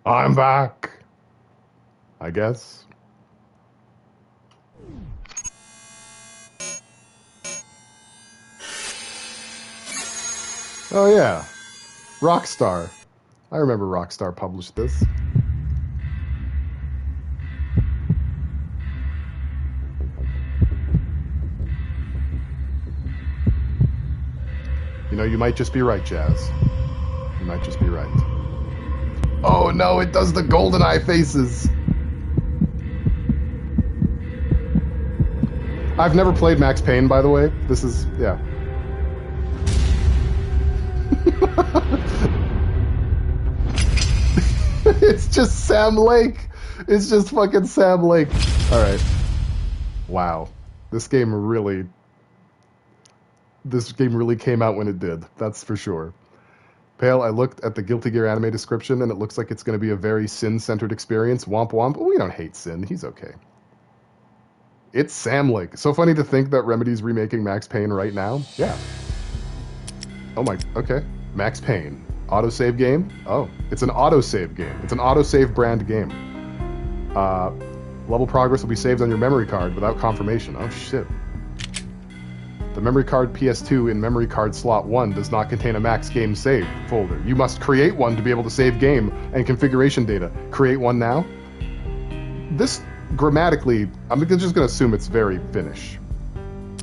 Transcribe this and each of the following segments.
I'm back. I guess. Oh yeah. Rockstar. I remember Rockstar published this. You know, you might just be right, Jazz. You might just be right. Oh no, it does the GoldenEye faces! I've never played Max Payne, by the way. This is, yeah. It's just Sam Lake! It's just fucking Sam Lake. Alright. Wow. This game really came out when it did. That's for sure. Pale, I looked at the Guilty Gear anime description, and it looks like it's going to be a very Sin-centered experience. Womp womp. We don't hate Sin. He's okay. It's Sam Lake. So funny to think that Remedy's remaking Max Payne right now. Yeah. Oh my... Okay. Max Payne. Autosave game? Oh. It's an autosave game. It's an autosave brand game. Level progress will be saved on your memory card without confirmation. Oh shit. The memory card PS2 in memory card slot 1 does not contain a max game save folder. You must create one to be able to save game and configuration data. Create one now? This, grammatically, I'm just going to assume it's very Finnish.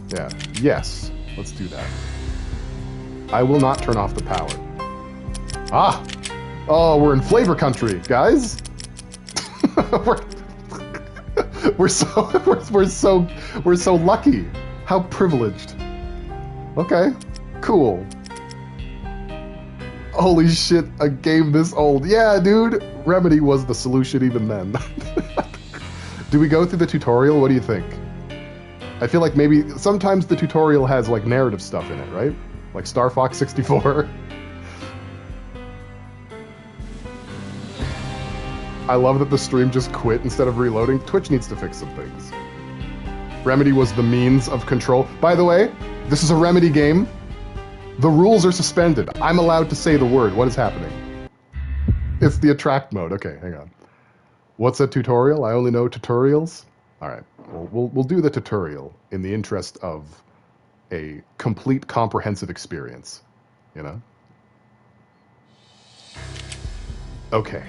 Yeah. Yes. Let's do that. I will not turn off the power. Ah! Oh, we're in flavor country, guys! we're so lucky. How privileged. Okay, cool. Holy shit, a game this old. Yeah, dude, Remedy was the solution even then. Do we go through the tutorial? What do you think? I feel like maybe sometimes the tutorial has like narrative stuff in it, right? Like Star Fox 64. I love that the stream just quit instead of reloading. Twitch needs to fix some things. Remedy was the means of control. By the way, this is a Remedy game. The rules are suspended. I'm allowed to say the word. What is happening? It's the attract mode. Okay, hang on. What's a tutorial? I only know tutorials. All right, we'll do the tutorial in the interest of a complete comprehensive experience, you know? Okay.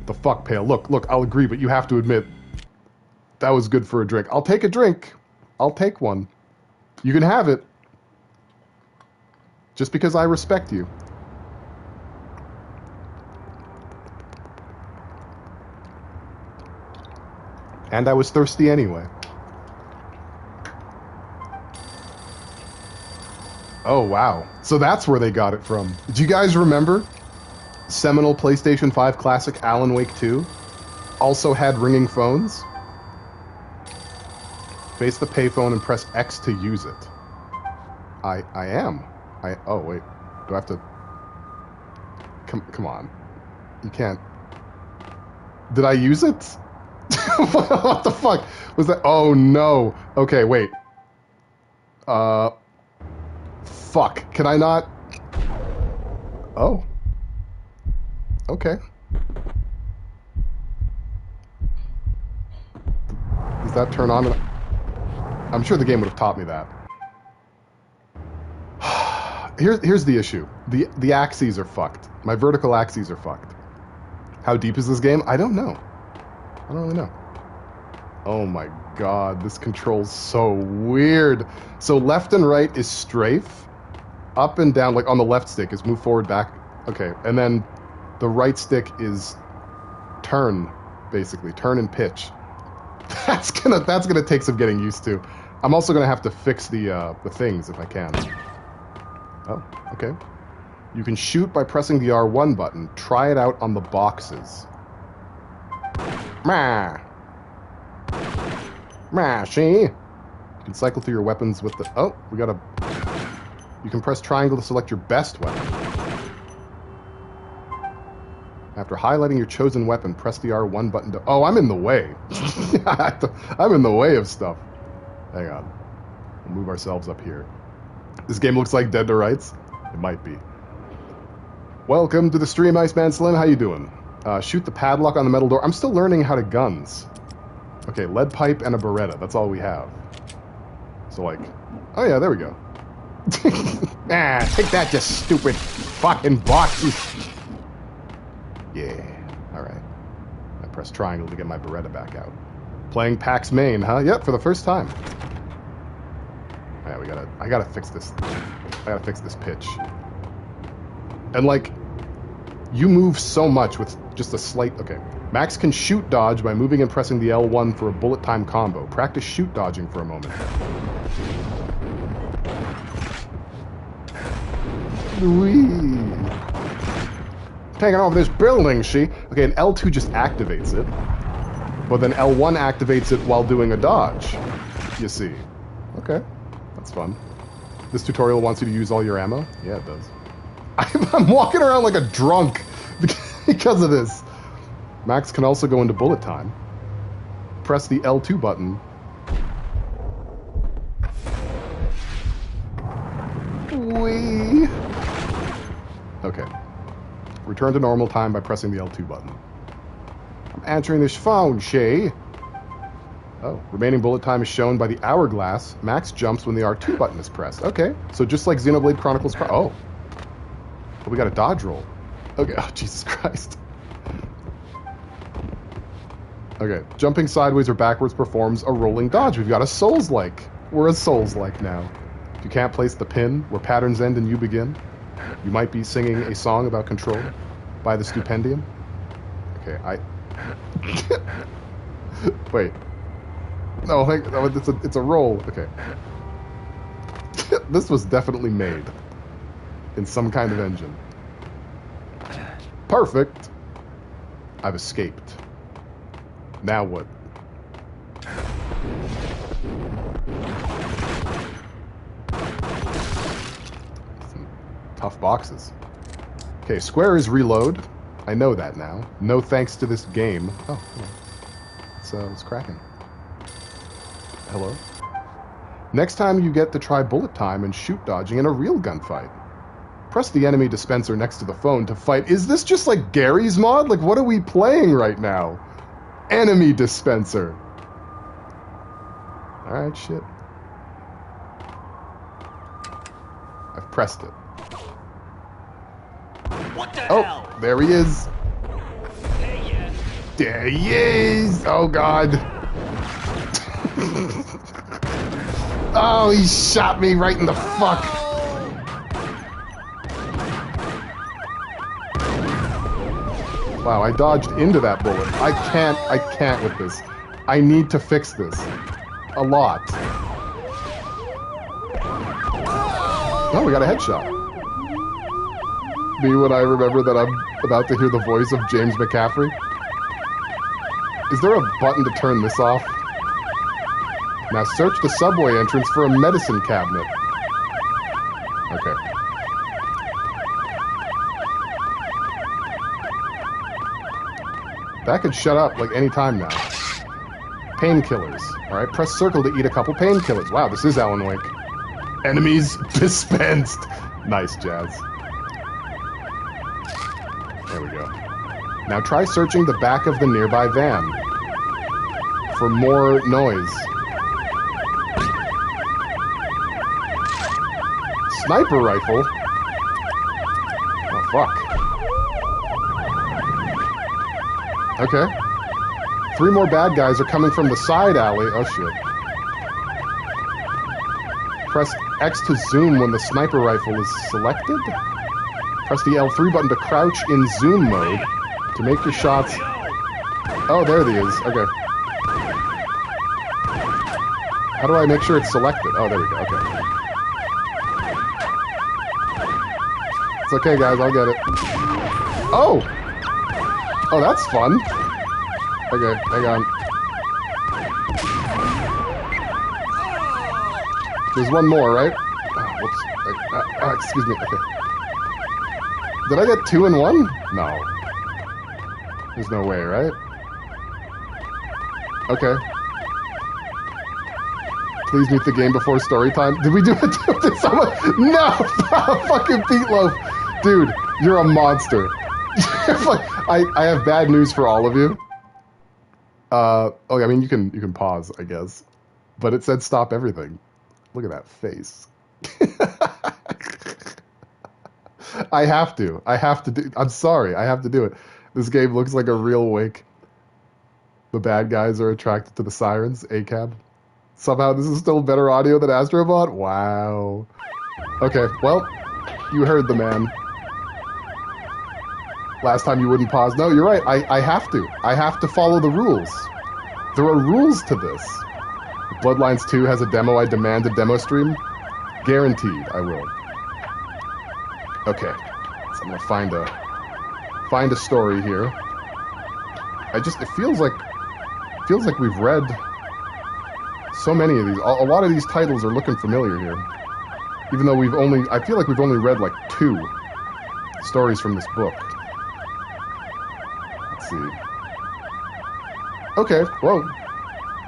The fuck, Pale. Look, I'll agree, but you have to admit, that was good for a drink. I'll take a drink. I'll take one. You can have it. Just because I respect you. And I was thirsty anyway. Oh, wow. So that's where they got it from. Do you guys remember seminal PlayStation 5 classic Alan Wake 2 also had ringing phones? Face the payphone and press X to use it. I am. Oh, wait. Do I have to... Come on. You can't... Did I use it? What the fuck? Was that... Oh, no. Okay, wait. Fuck. Can I not... Oh. Okay. Does that turn on? I'm sure the game would have taught me that. Here's the issue. The axes are fucked. My vertical axes are fucked. How deep is this game? I don't know. I don't really know. Oh my god, this control's so weird. So left and right is strafe. Up and down, like on the left stick, is move forward, back. Okay, and then the right stick is turn, basically. Turn and pitch. That's gonna take some getting used to. I'm also gonna have to fix the things if I can. Oh, okay. You can shoot by pressing the R1 button. Try it out on the boxes. Mah! Mah, see? You can cycle through your weapons with the... Oh, we got a... You can press triangle to select your best weapon. After highlighting your chosen weapon, press the R1 button to... Oh, I'm in the way. I'm in the way of stuff. Hang on. We'll move ourselves up here. This game looks like Dead to Rights. It might be. Welcome to the stream, Iceman Slim. How you doing? Shoot the padlock on the metal door. I'm still learning how to guns. Okay, lead pipe and a Beretta. That's all we have. So, like... Oh, yeah, there we go. Ah, take that, you stupid fucking box. Yeah, alright. I press triangle to get my Beretta back out. Playing PAX main, huh? Yep, for the first time. Yeah, I gotta fix this. I gotta fix this pitch. And, like, you move so much with just a slight... Okay. Max can shoot dodge by moving and pressing the L1 for a bullet time combo. Practice shoot dodging for a moment. Whee! Taking over this building, she. Okay, and L2 just activates it. But then L1 activates it while doing a dodge. You see. Okay. That's fun. This tutorial wants you to use all your ammo? Yeah, it does. I'm walking around like a drunk because of this. Max can also go into bullet time. Press the L2 button. Whee! Okay. Return to normal time by pressing the L2 button. I'm answering this phone, Shay. Oh, remaining bullet time is shown by the hourglass. Max jumps when the R2 button is pressed. Okay, so just like Xenoblade Chronicles... Oh. But we got a dodge roll. Okay, oh, Jesus Christ. Okay, jumping sideways or backwards performs a rolling dodge. We've got a Souls-like. We're a Souls-like now. If you can't place the pin where patterns end and you begin, you might be singing a song about control by the Stupendium. Okay, Wait. No, it's a roll. Okay. This was definitely made in some kind of engine. Perfect. I've escaped. Now what? Some tough boxes. Okay, square is reload. I know that now. No thanks to this game. Oh, it's cracking. Hello? Next time you get to try bullet time and shoot dodging in a real gunfight. Press the enemy dispenser next to the phone to fight. Is this just like Gary's mod? Like, what are we playing right now? Enemy dispenser. Alright, shit. I've pressed it. What the hell? There he is. There he is. Oh, God. Oh, he shot me right in the fuck. Wow, I dodged into that bullet. I can't with this. I need to fix this. A lot. Oh, we got a headshot. Me when I remember that I'm about to hear the voice of James McCaffrey. Is there a button to turn this off? Now search the subway entrance for a medicine cabinet. Okay. That could shut up like any time now. Painkillers. Alright, press circle to eat a couple painkillers. Wow, this is Alan Wake. Enemies dispensed. Nice, Jazz. There we go. Now try searching the back of the nearby van for more noise. Sniper rifle? Oh, fuck. Okay. 3 more bad guys are coming from the side alley. Oh, shit. Press X to zoom when the sniper rifle is selected. Press the L3 button to crouch in zoom mode to make your shots... Oh, there he is. Okay. How do I make sure it's selected? Oh, there we go. Okay. It's okay, guys. I'll get it. Oh! Oh, that's fun. Okay, hang on. There's one more, right? Oh, whoops. Excuse me. Okay. Did I get 2 in 1? No. There's no way, right? Okay. Please meet the game before story time. Did we do it? Did someone... No! Fucking Meatloaf! Dude, you're a monster. I have bad news for all of you. Okay, I mean you can pause, I guess, but it said stop everything. Look at that face. I have to do. I'm sorry, I have to do it. This game looks like a real wake. The bad guys are attracted to the sirens. ACAB. Somehow this is still better audio than Astrobot. Wow. Okay, well, you heard the man. Last time you wouldn't pause. No, you're right. I have to. I have to follow the rules. There are rules to this. If Bloodlines 2 has a demo, I demand a demo stream. Guaranteed, I will. Okay, so I'm gonna find a story here. It feels like we've read so many of these. A lot of these titles are looking familiar here, even though I feel like we've only read like 2 stories from this book. Let's see. Okay, well,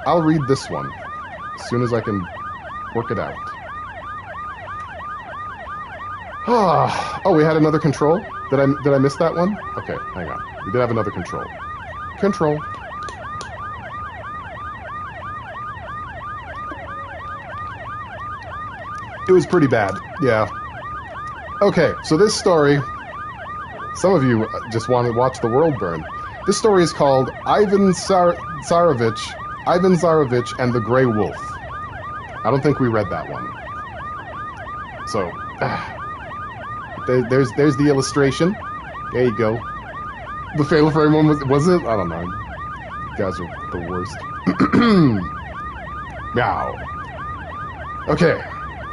I'll read this one as soon as I can work it out. Oh, we had another control? Did I miss that one? Okay, hang on. We did have another control. Control. It was pretty bad, yeah. Okay, so this story, some of you just want to watch the world burn. This story is called Ivan Tsarevich and the Grey Wolf. I don't think we read that one. So, there's the illustration. There you go. The Fatal Frame one was it? I don't know. You guys are the worst. Meow. Okay.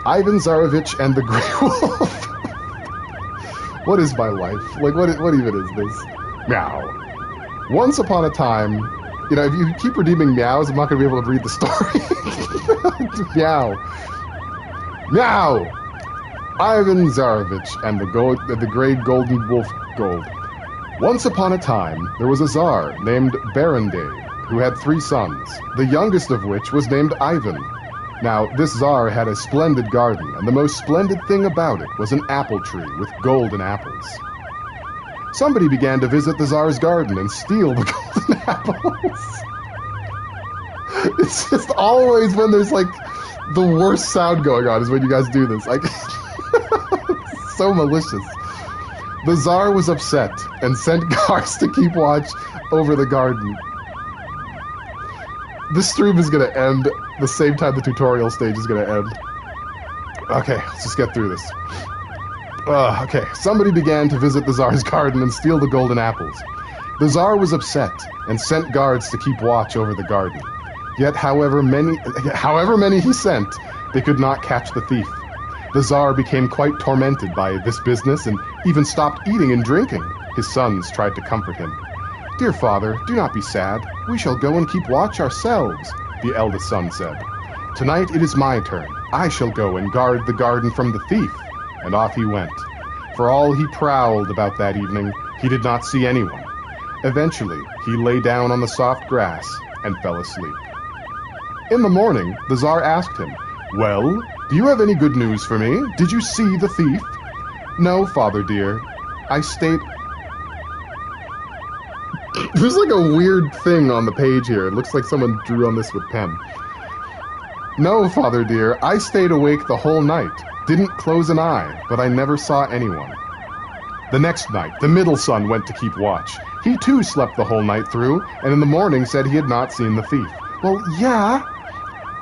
Ivan Tsarevich and the Grey Wolf. What is my life? Like, what even is this? Meow. Once upon a time, you know, if you keep redeeming meows, I'm not going to be able to read the story. Meow. Meow. Ivan Tsarevich and the Great Golden Wolf Gold. Once upon a time, there was a Tsar named Baranday, who had 3 sons, the youngest of which was named Ivan. Now, this Tsar had a splendid garden, and the most splendid thing about it was an apple tree with golden apples. Somebody began to visit the Tsar's garden and steal the golden apples. It's just always when there's, like, the worst sound going on is when you guys do this. Like, so malicious. The Tsar was upset and sent guards to keep watch over the garden. This stream is going to end the same time the tutorial stage is going to end. Okay, let's just get through this. Okay, somebody began to visit the Tsar's garden and steal the golden apples. The Tsar was upset and sent guards to keep watch over the garden. Yet, however many he sent, they could not catch the thief. The Tsar became quite tormented by this business and even stopped eating and drinking. His sons tried to comfort him. "Dear father, do not be sad. We shall go and keep watch ourselves," the eldest son said. "Tonight it is my turn. I shall go and guard the garden from the thief." And off he went. For all he prowled about that evening, he did not see anyone. Eventually, he lay down on the soft grass and fell asleep. In the morning, the Tsar asked him, "Well, do you have any good news for me? Did you see the thief?" "No, father dear. I stayed..." There's like a weird thing on the page here. It looks like someone drew on this with pen. "No, father dear. I stayed awake the whole night. Didn't close an eye, but I never saw anyone." The next night, the middle son went to keep watch. He too slept the whole night through, and in the morning said he had not seen the thief. "Well, yeah."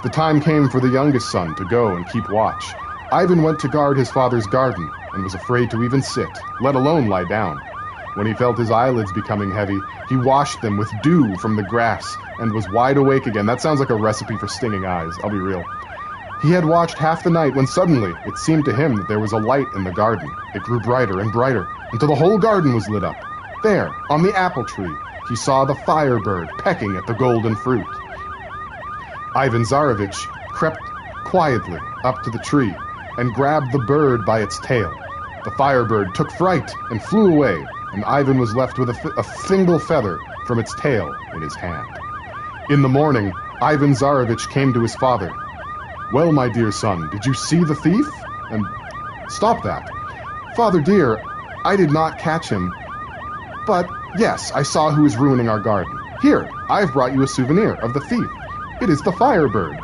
The time came for the youngest son to go and keep watch. Ivan went to guard his father's garden, and was afraid to even sit, let alone lie down. When he felt his eyelids becoming heavy, he washed them with dew from the grass, and was wide awake again. That sounds like a recipe for stinging eyes, I'll be real. He had watched half the night when suddenly it seemed to him that there was a light in the garden. It grew brighter and brighter, until the whole garden was lit up. There, on the apple tree, he saw the firebird pecking at the golden fruit. Ivan Tsarevich crept quietly up to the tree and grabbed the bird by its tail. The firebird took fright and flew away, and Ivan was left with a single feather from its tail in his hand. In the morning, Ivan Tsarevich came to his father. "Well, my dear son, did you see the thief?" And stop that. "Father dear, I did not catch him." But, yes, I saw who is ruining our garden. Here, I've brought you a souvenir of the thief. It is the Firebird.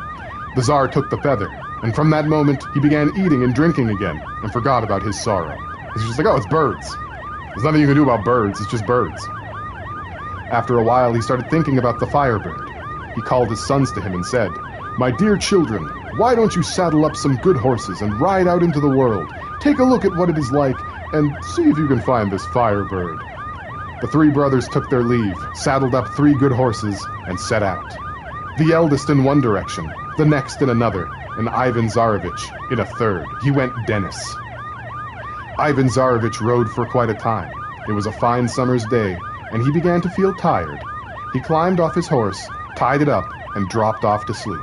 The Tsar took the feather, and from that moment, he began eating and drinking again, and forgot about his sorrow. He's just like, oh, it's birds. There's nothing you can do about birds, it's just birds. After a while, he started thinking about the Firebird. He called his sons to him and said, "My dear children, why don't you saddle up some good horses and ride out into the world? Take a look at what it is like, and see if you can find this Firebird." The three brothers took their leave, saddled up 3 good horses, and set out. The eldest in one direction, the next in another, and Ivan Tsarevich in a third. He went Dennis. Ivan Tsarevich rode for quite a time. It was a fine summer's day, and he began to feel tired. He climbed off his horse, tied it up, and dropped off to sleep.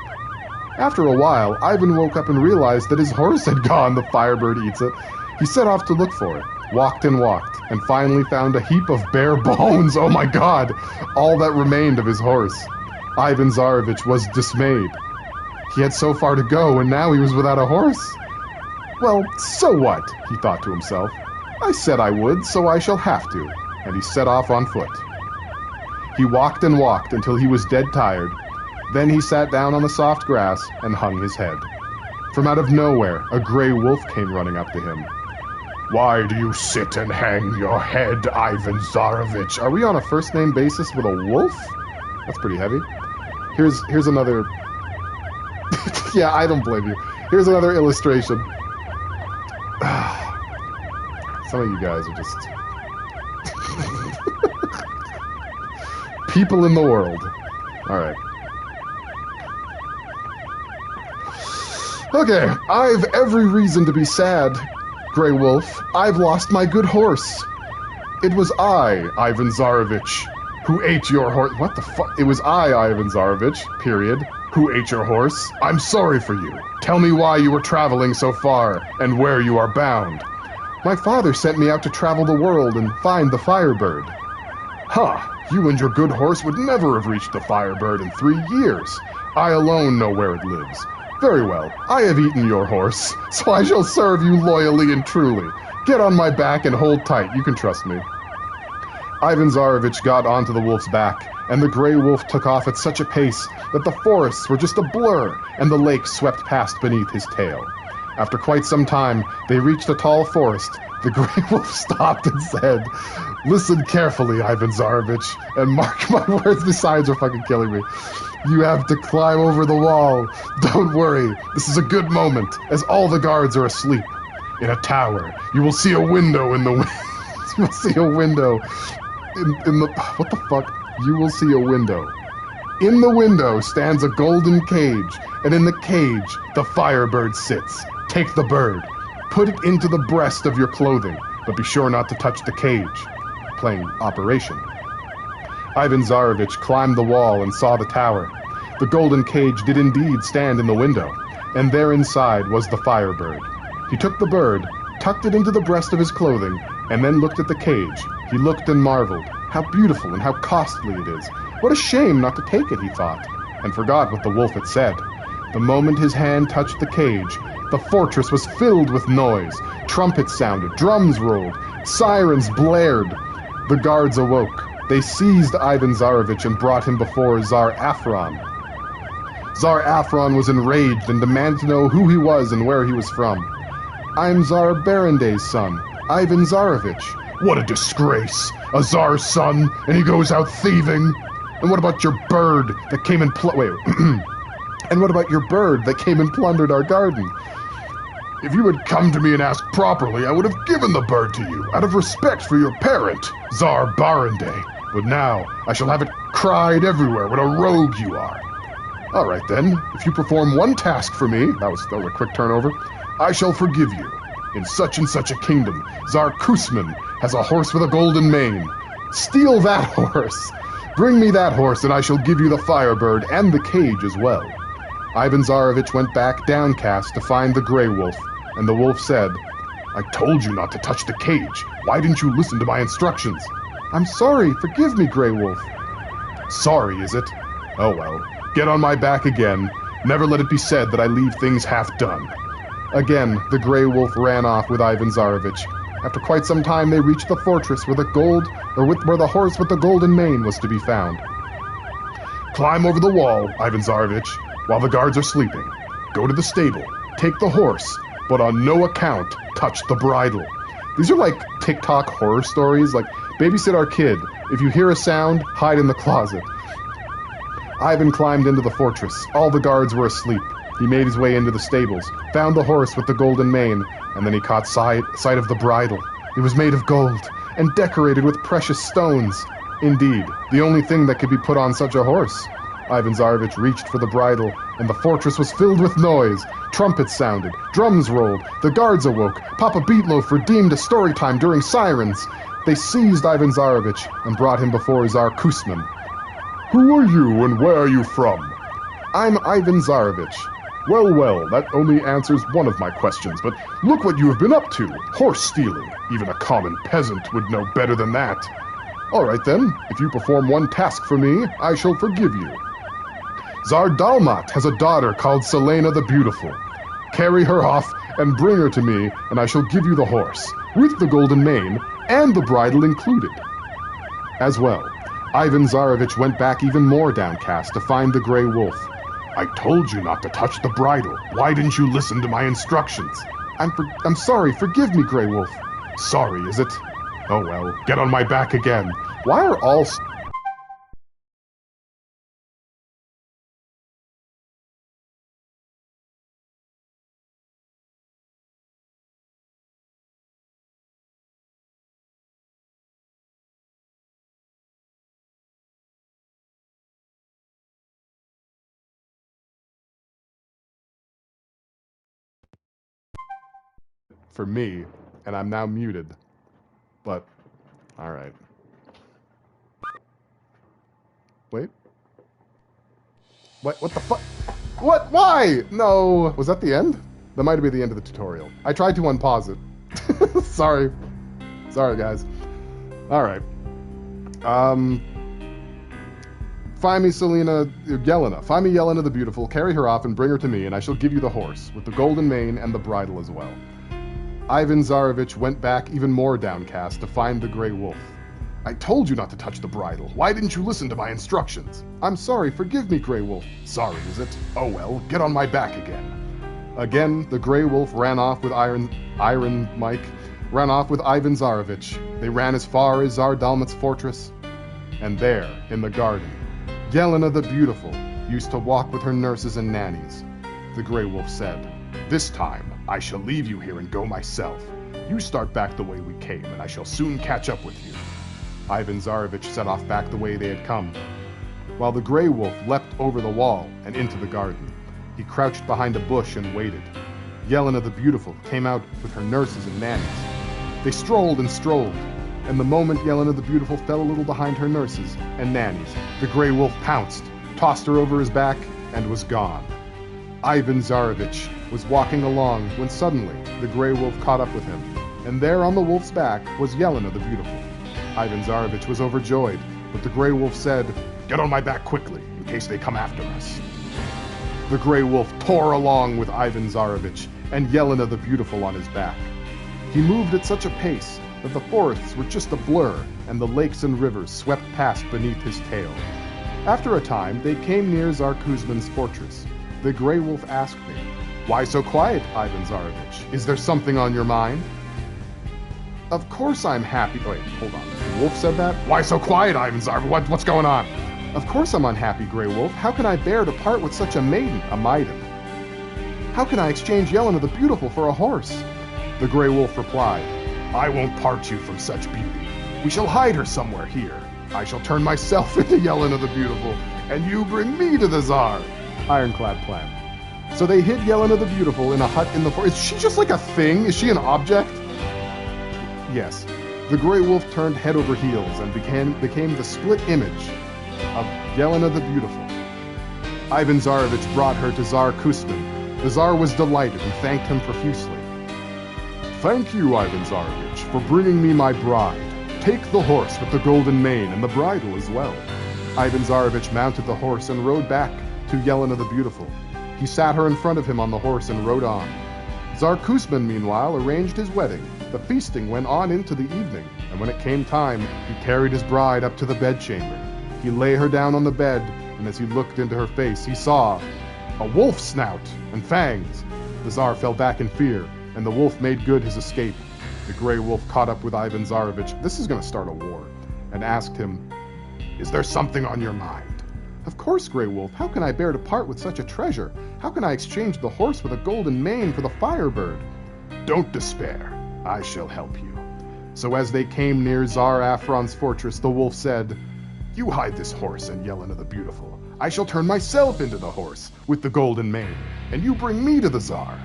After a while, Ivan woke up and realized that his horse had gone. The Firebird eats it. He set off to look for it, walked and walked, and finally found a heap of bare bones. Oh my God! All that remained of his horse. Ivan Tsarevich was dismayed. He had so far to go, and now he was without a horse. Well, so what? He thought to himself. I said I would, so I shall have to. And he set off on foot. He walked and walked until he was dead tired. Then he sat down on the soft grass and hung his head. From out of nowhere, a gray wolf came running up to him. "Why do you sit and hang your head, Ivan Tsarevich?" Are we on a first-name basis with a wolf? That's pretty heavy. Here's another... Yeah, I don't blame you. Here's another illustration. Some of you guys are just... people in the world. Alright. Okay, I've every reason to be sad, Grey Wolf. I've lost my good horse. It was I, Ivan Tsarevich, who ate your horse. What the fuck? It was I, Ivan Tsarevich, period, who ate your horse. I'm sorry for you. Tell me why you were traveling so far, and where you are bound. My father sent me out to travel the world and find the Firebird. Huh, you and your good horse would never have reached the Firebird in 3 years. I alone know where it lives. Very well, I have eaten your horse, so I shall serve you loyally and truly. Get on my back and hold tight, you can trust me. Ivan Tsarevich got onto the wolf's back, and the gray wolf took off at such a pace that the forests were just a blur, and the lake swept past beneath his tail. After quite some time, they reached a tall forest. The gray wolf stopped and said, "Listen carefully, Ivan Tsarevich, and mark my words, the signs are fucking killing me. You have to climb over the wall. Don't worry, this is a good moment, as all the guards are asleep. In a tower, you will see a window in the you will see a window in the... What the fuck? You will see a window. In the window stands a golden cage, and in the cage, the Firebird sits. Take the bird. Put it into the breast of your clothing, but be sure not to touch the cage." Playing Operation. Ivan Tsarevich climbed the wall and saw the tower. The golden cage did indeed stand in the window, and there inside was the Firebird. He took the bird, tucked it into the breast of his clothing, and then looked at the cage. He looked and marveled. How beautiful and how costly it is. What a shame not to take it, he thought, and forgot what the wolf had said. The moment his hand touched the cage, the fortress was filled with noise. Trumpets sounded, drums rolled, sirens blared. The guards awoke. They seized Ivan Tsarevich and brought him before Tsar Afron. Tsar Afron was enraged and demanded to know who he was and where he was from. "I'm Tsar Baranday's son, Ivan Tsarevich." "What a disgrace! A Tsar's son, and he goes out thieving! And what about your bird that came and And what about your bird that came and plundered our garden?" "If you had come to me and asked properly, I would have given the bird to you, out of respect for your parent, Tsar Baranday. But now, I shall have it cried everywhere what a rogue you are." "All right then, if you perform one task for me," that was a quick turnover, "I shall forgive you. In such and such a kingdom, Tsar Kusman has a horse with a golden mane. Steal that horse. Bring me that horse, and I shall give you the Firebird and the cage as well." Ivan Tsarevich went back downcast to find the gray wolf, and the wolf said, "I told you not to touch the cage. Why didn't you listen to my instructions?" "I'm sorry, forgive me, Grey Wolf." "Sorry, is it? Oh well, get on my back again. Never let it be said that I leave things half done." Again, the Grey Wolf ran off with Ivan Tsarevich. After quite some time, they reached the fortress where where the horse with the golden mane was to be found. Climb over the wall, Ivan Tsarevich, while the guards are sleeping. Go to the stable, take the horse, but on no account touch the bridle. These are like TikTok horror stories, like babysit our kid. If you hear a sound, hide in the closet. Ivan climbed into the fortress. All the guards were asleep. He made his way into the stables, found the horse with the golden mane, and then he caught sight of the bridle. It was made of gold and decorated with precious stones. Indeed, the only thing that could be put on such a horse. Ivan Tsarevich reached for the bridle, and the fortress was filled with noise. Trumpets sounded, drums rolled, the guards awoke. Papa Beetloaf redeemed a story time during sirens. They seized Ivan Tsarevich and brought him before Tsar Kusman. Who are you and where are you from? I'm Ivan Tsarevich. Well, that only answers one of my questions, but look what you have been up to. Horse stealing. Even a common peasant would know better than that. All right then, if you perform one task for me, I shall forgive you. Tsar Dalmat has a daughter called Selena the Beautiful. Carry her off and bring her to me, and I shall give you the horse, with the golden mane, and the bridle included. As well, Ivan Tsarevich went back even more downcast to find the Grey Wolf. I told you not to touch the bridle. Why didn't you listen to my instructions? I'm sorry, forgive me, Grey Wolf. Sorry, is it? Oh well, get on my back again. Why are all... for me, and I'm now muted. But, alright. Wait. What the fuck? What? Why? No. Was that the end? That might have been the end of the tutorial. I tried to unpause it. Sorry. Sorry, guys. Alright. Find me Yelena. Find me Yelena the Beautiful, carry her off and bring her to me, and I shall give you the horse, with the golden mane and the bridle as well. Ivan Tsarevich went back even more downcast to find the Grey Wolf. I told you not to touch the bridle. Why didn't you listen to my instructions? I'm sorry, forgive me, Grey Wolf. Sorry, is it? Oh well, get on my back again. Again, the Grey Wolf ran off with Ivan Tsarevich. They ran as far as Tsar Dalmat's fortress, and there, in the garden, Yelena the Beautiful used to walk with her nurses and nannies. The Grey Wolf said, This time, I shall leave you here and go myself. You start back the way we came, and I shall soon catch up with you. Ivan Tsarevich set off back the way they had come, while the Grey Wolf leapt over the wall and into the garden. He crouched behind a bush and waited. Yelena the Beautiful came out with her nurses and nannies. They strolled and strolled, and the moment Yelena the Beautiful fell a little behind her nurses and nannies, the Grey Wolf pounced, tossed her over his back, and was gone. Ivan Tsarevich was walking along when suddenly the Grey Wolf caught up with him, and there on the wolf's back was Yelena the Beautiful. Ivan Tsarevich was overjoyed, but the Grey Wolf said, Get on my back quickly, in case they come after us. The Grey Wolf tore along with Ivan Tsarevich and Yelena the Beautiful on his back. He moved at such a pace that the forests were just a blur, and the lakes and rivers swept past beneath his tail. After a time, they came near Tsar Kuzman's fortress. The Grey Wolf asked me, Why so quiet, Ivan Tsarevich? Is there something on your mind? Of course I'm happy. Wait, hold on. The wolf said that? Why so quiet, Ivan Tsarevich? What's going on? Of course I'm unhappy, Grey Wolf. How can I bear to part with such a maiden, a maiden? How can I exchange Yelena the Beautiful for a horse? The Grey Wolf replied, I won't part you from such beauty. We shall hide her somewhere here. I shall turn myself into Yelena the Beautiful, and you bring me to the Tsar. Ironclad plan. So they hid Yelena the Beautiful in a hut in the forest. Is she just like a thing? Is she an object? Yes. The Grey Wolf turned head over heels and became the split image of Yelena the Beautiful. Ivan Tsarevich brought her to Tsar Kusman. The Tsar was delighted and thanked him profusely. Thank you, Ivan Tsarevich, for bringing me my bride. Take the horse with the golden mane and the bridle as well. Ivan Tsarevich mounted the horse and rode back to Yelena the Beautiful. He sat her in front of him on the horse and rode on. Tsar Kuzman, meanwhile, arranged his wedding. The feasting went on into the evening, and when it came time, he carried his bride up to the bedchamber. He lay her down on the bed, and as he looked into her face, he saw a wolf's snout and fangs. The Tsar fell back in fear, and the wolf made good his escape. The Grey Wolf caught up with Ivan Tsarevich, this is going to start a war, and asked him, "Is there something on your mind?" "Of course, Grey Wolf. How can I bear to part with such a treasure? How can I exchange the horse with a golden mane for the Firebird?" "Don't despair. I shall help you." So as they came near Tsar Afron's fortress, the wolf said, "You hide this horse and Yelena the Beautiful. I shall turn myself into the horse with the golden mane, and you bring me to the Tsar."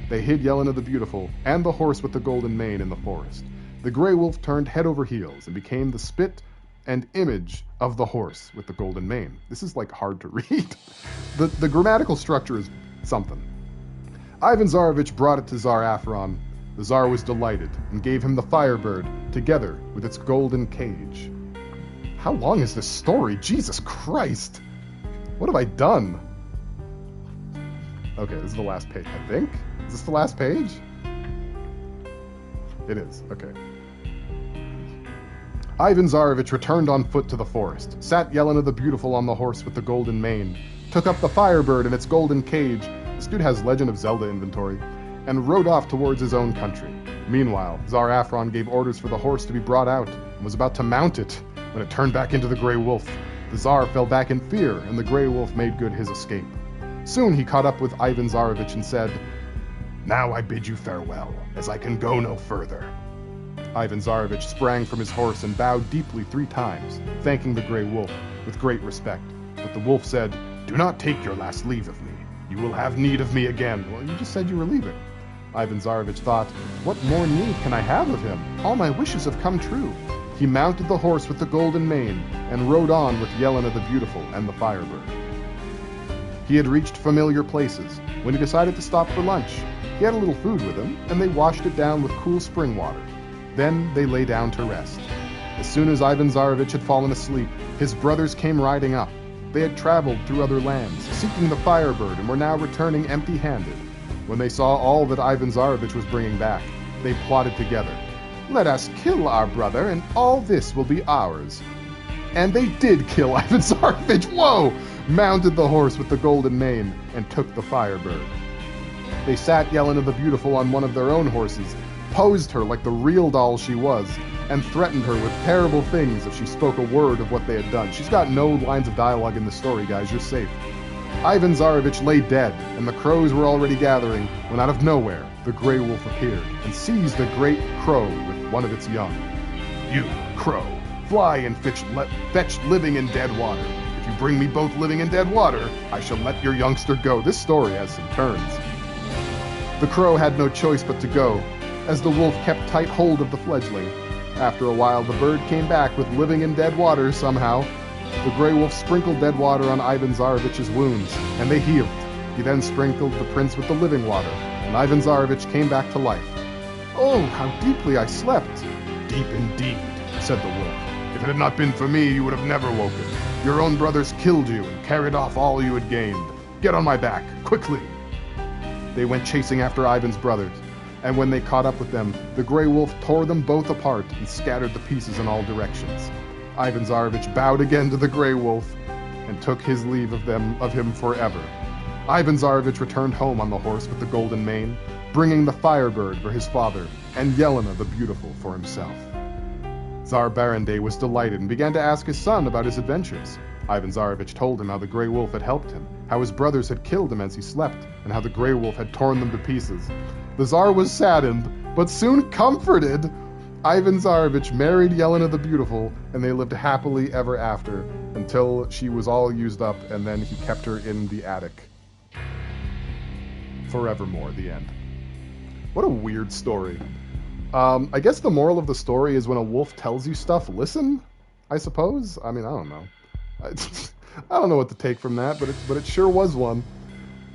They hid Yelena the Beautiful and the horse with the golden mane in the forest. The Grey Wolf turned head over heels and became the spit and image of the horse with the golden mane. This is like hard to read. The grammatical structure is something. Ivan Tsarevich brought it to Tsar Afron. The Tsar was delighted and gave him the Firebird together with its golden cage. How long is this story? Jesus Christ! What have I done? Okay, this is the last page, I think. Is this the last page? It is, okay. Ivan Tsarevich returned on foot to the forest, sat Yelena the Beautiful on the horse with the golden mane, took up the Firebird in its golden cage, this dude has Legend of Zelda inventory, and rode off towards his own country. Meanwhile, Tsar Afron gave orders for the horse to be brought out, and was about to mount it, when it turned back into the Grey Wolf. The Tsar fell back in fear, and the Grey Wolf made good his escape. Soon he caught up with Ivan Tsarevich and said, "Now I bid you farewell, as I can go no further." Ivan Tsarevich sprang from his horse and bowed deeply 3 times, thanking the Grey Wolf with great respect. But the wolf said, "Do not take your last leave of me. You will have need of me again." Well, you just said you were leaving. Ivan Tsarevich thought, what more need can I have of him? All my wishes have come true. He mounted the horse with the golden mane and rode on with Yelena the Beautiful and the Firebird. He had reached familiar places when he decided to stop for lunch. He had a little food with him, and they washed it down with cool spring water. Then they lay down to rest. As soon as Ivan Tsarevich had fallen asleep, his brothers came riding up. They had traveled through other lands, seeking the Firebird, and were now returning empty-handed. When they saw all that Ivan Tsarevich was bringing back, they plotted together. "Let us kill our brother, and all this will be ours." And they did kill Ivan Tsarevich, whoa! Mounted the horse with the golden mane, and took the Firebird. They sat Yelena the Beautiful on one of their own horses, posed her like the real doll she was, and threatened her with terrible things if she spoke a word of what they had done. She's got no lines of dialogue in the story, guys, you're safe. Ivan Tsarevich lay dead, and the crows were already gathering, when out of nowhere, the Grey Wolf appeared, and seized the great crow with one of its young. "You, crow, fly and fetch living and dead water. If you bring me both living and dead water, I shall let your youngster go." This story has some turns. The crow had no choice but to go, as the wolf kept tight hold of the fledgling. After a while, the bird came back with living and dead water somehow. The Grey Wolf sprinkled dead water on Ivan Tsarevich's wounds, and they healed. He then sprinkled the prince with the living water, and Ivan Tsarevich came back to life. "Oh, how deeply I slept!" "Deep indeed," said the wolf. "If it had not been for me, you would have never woken. Your own brothers killed you and carried off all you had gained. Get on my back, quickly!" They went chasing after Ivan's brothers, and when they caught up with them, the Grey Wolf tore them both apart and scattered the pieces in all directions. Ivan Tsarevich bowed again to the Grey Wolf and took his leave of him forever. Ivan Tsarevich returned home on the horse with the golden mane, bringing the Firebird for his father and Yelena the Beautiful for himself. Tsar Barandey was delighted and began to ask his son about his adventures. Ivan Tsarevich told him how the Grey Wolf had helped him, how his brothers had killed him as he slept, and how the Grey Wolf had torn them to pieces. The Tsar was saddened, but soon comforted. Ivan Tsarevich married Yelena the Beautiful, and they lived happily ever after, until she was all used up, and then he kept her in the attic. Forevermore, the end. What a weird story. I guess the moral of the story is when a wolf tells you stuff, listen, I suppose? I mean, I don't know. I don't know what to take from that, but it sure was one.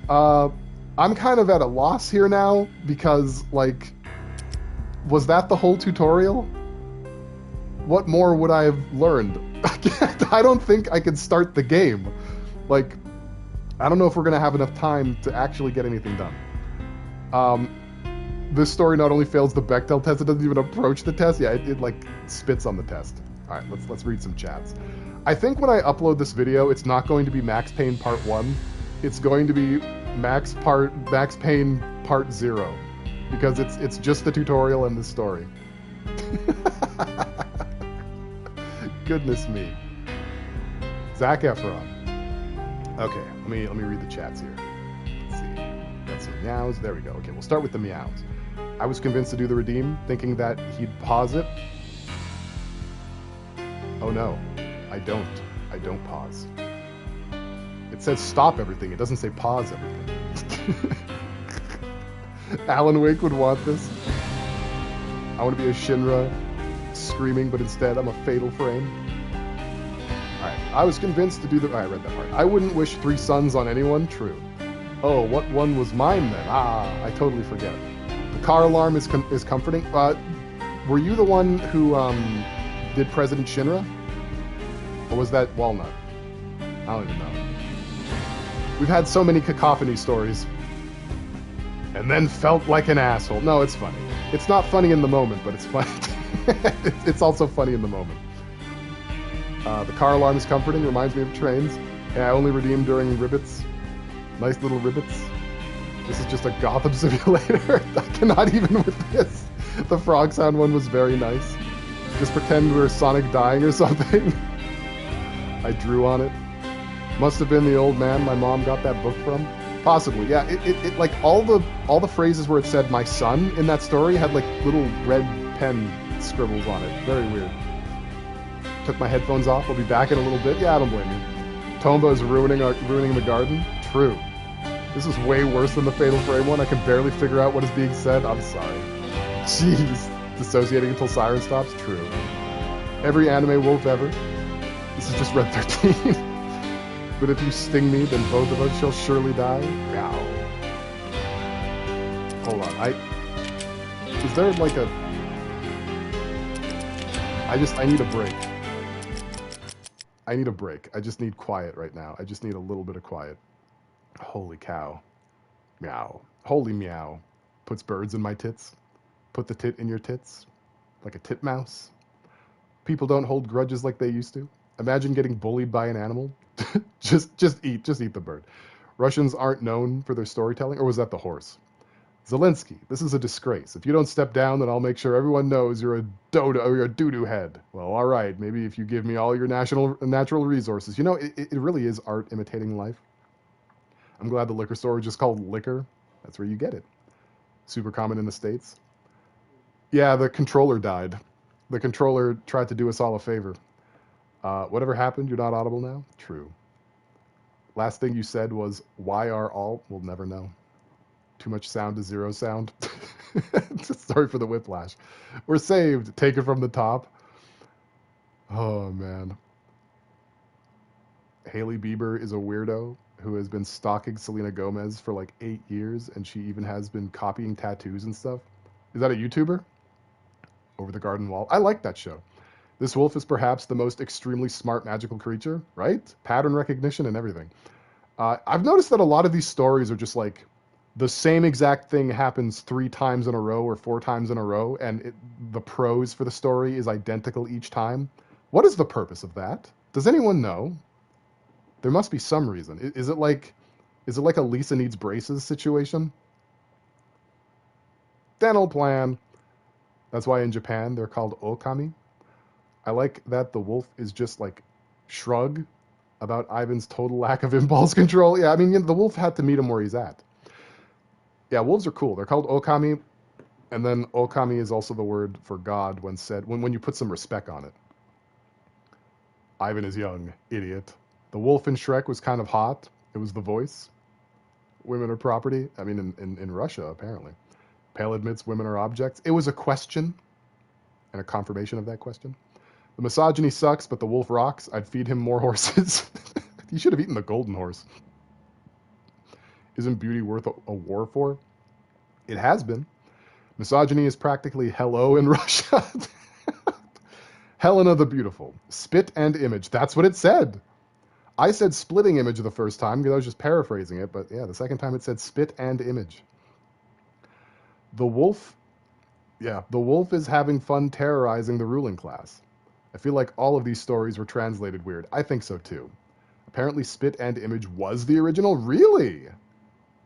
I'm kind of at a loss here now, because, like, was that the whole tutorial? What more would I have learned? I don't think I could start the game. Like, I don't know if we're going to have enough time to actually get anything done. This story not only fails the Bechdel test, it doesn't even approach the test. Yeah, it like spits on the test. All right, let's read some chats. I think when I upload this video, it's not going to be Max Payne Part 1. It's going to be Max Payne Part 0. Because it's just the tutorial and the story. Goodness me. Zac Efron. Okay, let me read the chats here. Let's see. Got some meows. There we go. Okay, we'll start with the meows. I was convinced to do the redeem, thinking that he'd pause it. Oh no, I don't. I don't pause. It says stop everything. It doesn't say pause everything. Alan Wake would want this. I want to be a Shinra screaming, but instead I'm a Fatal Frame. Alright, I was convinced to do the... I read that part. I wouldn't wish 3 sons on anyone. True. Oh, what one was mine then? Ah, I totally forget. The car alarm is comforting. Were you the one who did President Shinra? Or was that Walnut? I don't even know. We've had so many cacophony stories. And then felt like an asshole. No, it's funny. It's not funny in the moment, but it's funny. It's also funny in the moment. The car alarm is comforting, reminds me of trains. And I only redeem during ribbits. Nice little ribbits. This is just a Gotham simulator. I cannot even with this. The frog sound one was very nice. Just pretend we were Sonic dying or something. I drew on it. Must have been the old man my mom got that book from. Possibly, yeah. It like all the phrases where it said my son in that story had like little red pen scribbles on it. Very weird. Took my headphones off. I'll be back in a little bit. Yeah, I don't blame you. Tombo's ruining the garden. True. This is way worse than the Fatal Frame one. I can barely figure out what is being said. I'm sorry. Jeez. Dissociating until siren stops. True. Every anime wolf ever. This is just Red 13. But if you sting me, then both of us shall surely die. Meow. Hold on. Is there like a... I need a break. I need a break. I just need quiet right now. I just need a little bit of quiet. Holy cow. Meow. Holy meow. Puts birds in my tits. Put the tit in your tits. Like a tit mouse. People don't hold grudges like they used to. Imagine getting bullied by an animal. just eat the bird. Russians aren't known for their storytelling, or was that the horse? Zelensky, this is a disgrace. If you don't step down, then I'll make sure everyone knows you're a dodo or you're a doo-doo head. Well, all right, maybe if you give me all your natural resources. You know, it really is art imitating life. I'm glad the liquor store is just called Liquor. That's where you get it. Super common in the States. Yeah, the controller died. The controller tried to do us all a favor. Whatever happened, you're not audible now? True. Last thing you said was, why are all? We'll never know. Too much sound to zero sound. Sorry for the whiplash. We're saved. Take it from the top. Oh, man. Hailey Bieber is a weirdo who has been stalking Selena Gomez for like 8 years, and she even has been copying tattoos and stuff. Is that a YouTuber? Over the Garden Wall. I like that show. This wolf is perhaps the most extremely smart magical creature, right? Pattern recognition and everything. I've noticed that a lot of these stories are just like the same exact thing happens 3 times in a row or 4 times in a row, and the prose for the story is identical each time. What is the purpose of that? Does anyone know? There must be some reason. Is it like a Lisa needs braces situation? Dental plan. That's why in Japan they're called okami. I like that the wolf is just like shrug about Ivan's total lack of impulse control. Yeah, I mean, the wolf had to meet him where he's at. Yeah, wolves are cool. They're called okami, and then okami is also the word for God when you put some respect on it. Ivan is young, idiot. The wolf in Shrek was kind of hot. It was the voice. Women are property. I mean, in Russia, apparently. Pale admits women are objects. It was a question, and a confirmation of that question. The misogyny sucks, but the wolf rocks. I'd feed him more horses. He should have eaten the golden horse. Isn't beauty worth a war for? It has been. Misogyny is practically hello in Russia. Helena the Beautiful. Spit and image. That's what it said. I said splitting image the first time because I was just paraphrasing it, but yeah, the second time it said spit and image. The wolf, yeah, the wolf is having fun terrorizing the ruling class. I feel like all of these stories were translated weird. I think so too. Apparently, Spit and Image was the original. Really?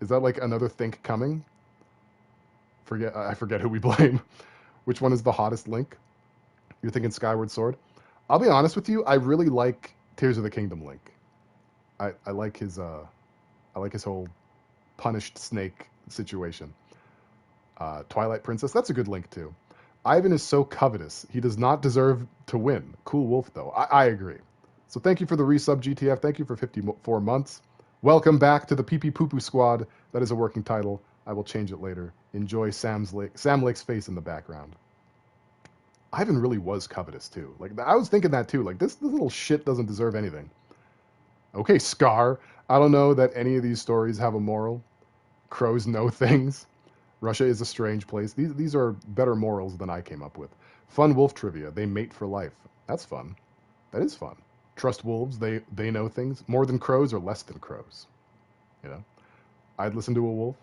Is that like another think coming? I forget who we blame. Which one is the hottest Link? You're thinking Skyward Sword? I'll be honest with you. I really like Tears of the Kingdom Link. I like his whole punished snake situation. Twilight Princess. That's a good Link too. Ivan is so covetous. He does not deserve to win. Cool Wolf though. I agree. So thank you for the resub, GTF. Thank you for 54 months. Welcome back to the Pee Pee Poo Poo Squad. That is a working title. I will change it later. Enjoy Sam Lake's face in the background. Ivan really was covetous too. Like I was thinking that too. Like this little shit doesn't deserve anything. Okay, Scar. I don't know that any of these stories have a moral. Crows know things. Russia is a strange place. These are better morals than I came up with. Fun wolf trivia. They mate for life. That's fun. That is fun. Trust wolves. They know things. More than crows or less than crows. You know? I'd listen to a wolf.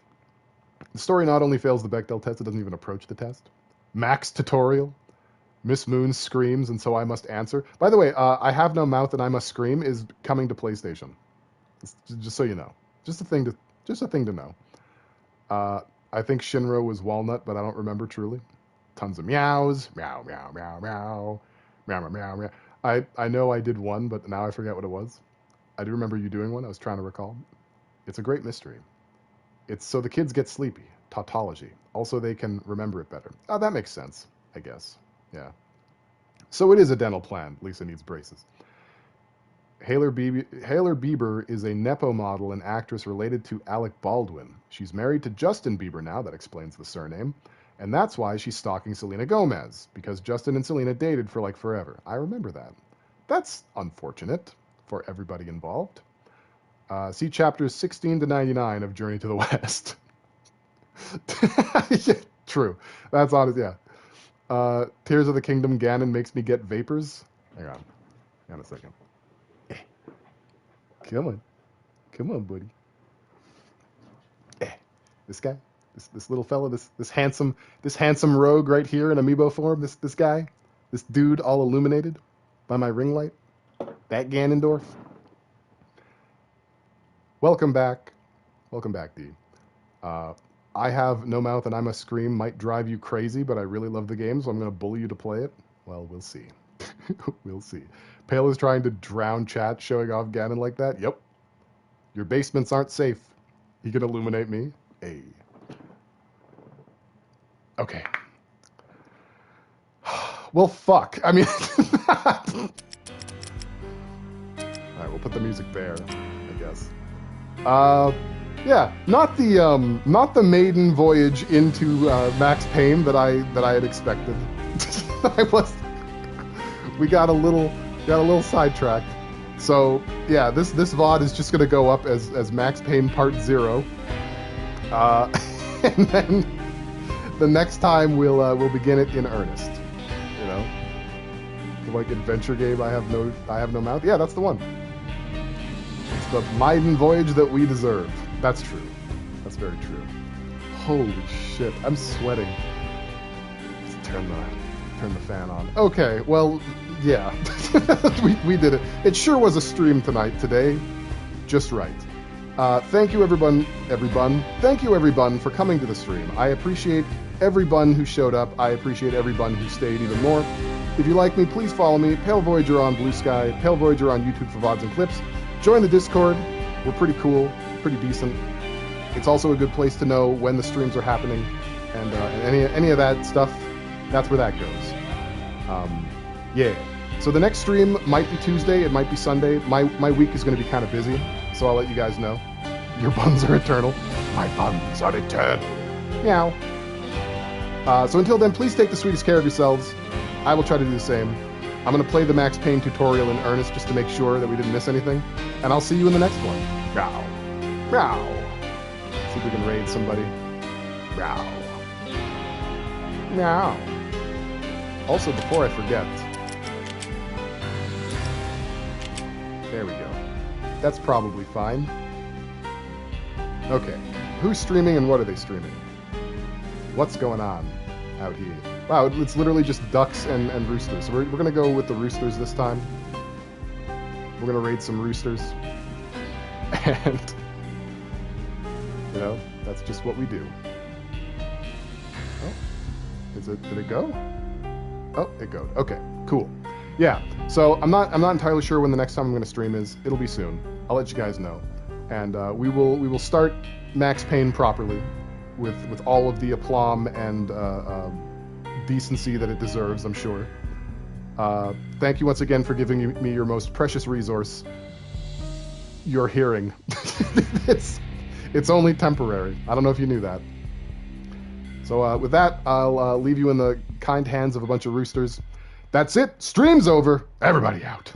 The story not only fails the Bechdel test, it doesn't even approach the test. Max tutorial. Miss Moon screams, and so I must answer. By the way, I Have No Mouth and I Must Scream is coming to PlayStation. Just so you know. Just a thing to know. I think Shinra was Walnut, but I don't remember truly. Tons of meows. Meow, meow, meow, meow. Meow, meow, meow, meow. I know I did one, but now I forget what it was. I do remember you doing one. I was trying to recall. It's a great mystery. It's so the kids get sleepy. Tautology. Also, they can remember it better. Oh, that makes sense, I guess. Yeah. So it is a dental plan. Lisa needs braces. Hailey Bieber is a Nepo model and actress related to Alec Baldwin. She's married to Justin Bieber now, that explains the surname. And that's why she's stalking Selena Gomez, because Justin and Selena dated for like forever. I remember that. That's unfortunate for everybody involved. See chapters 16 to 99 of Journey to the West. Yeah, true. That's honest, yeah. Tears of the Kingdom Ganon makes me get vapors. Hang on a second. Come on, buddy. This guy, this little fella, this handsome rogue right here in amiibo form. This guy, this dude, all illuminated by my ring light. That Ganondorf. Welcome back, D. I Have No Mouth and I Must Scream might drive you crazy, but I really love the game, so I'm gonna bully you to play it. Well, we'll see. We'll see. Pale is trying to drown chat, showing off Ganon like that. Yep. Your basements aren't safe. He can illuminate me. Hey. Okay. Well, fuck. I mean... Alright, we'll put the music there, I guess. Yeah, not the maiden voyage into Max Payne that I had expected. We got a little sidetracked. So yeah, this VOD is just gonna go up as Max Payne Part 0, and then the next time we'll begin it in earnest. You know, like adventure game. I have no mouth. Yeah, that's the one. It's the maiden voyage that we deserve. That's true. That's very true. Holy shit, I'm sweating. Let's turn the fan on. Okay, well, yeah. we did it. It sure was a stream today. Just right. Thank you everyone. Thank you everyone for coming to the stream. I appreciate everyone who showed up. I appreciate everyone who stayed even more. If you like me, please follow me, Pale Voyager on Blue Sky, Pale Voyager on YouTube for VODs and clips. Join the Discord. We're pretty cool, pretty decent. It's also a good place to know when the streams are happening, and any of that stuff. That's where that goes. Yeah. So the next stream might be Tuesday, it might be Sunday. My week is going to be kind of busy, so I'll let you guys know. Your buns are eternal. My buns are eternal. Meow. So until then, please take the sweetest care of yourselves. I will try to do the same. I'm going to play the Max Payne tutorial in earnest just to make sure that we didn't miss anything. And I'll see you in the next one. Meow. Meow. See if we can raid somebody. Meow. Meow. Also, before I forget... There we go. That's probably fine. Okay. Who's streaming and what are they streaming? What's going on out here? Wow, it's literally just ducks and roosters. So we're going to go with the roosters this time. We're going to raid some roosters. And, you know, that's just what we do. Oh, did it go? Oh, it goes. Okay, cool. Yeah, so I'm not entirely sure when the next time I'm going to stream is. It'll be soon. I'll let you guys know. And we will start Max Payne properly with all of the aplomb and decency that it deserves, I'm sure. Thank you once again for giving me your most precious resource, your hearing. It's only temporary. I don't know if you knew that. So with that, I'll leave you in the kind hands of a bunch of roosters. That's it. Stream's over. Everybody out.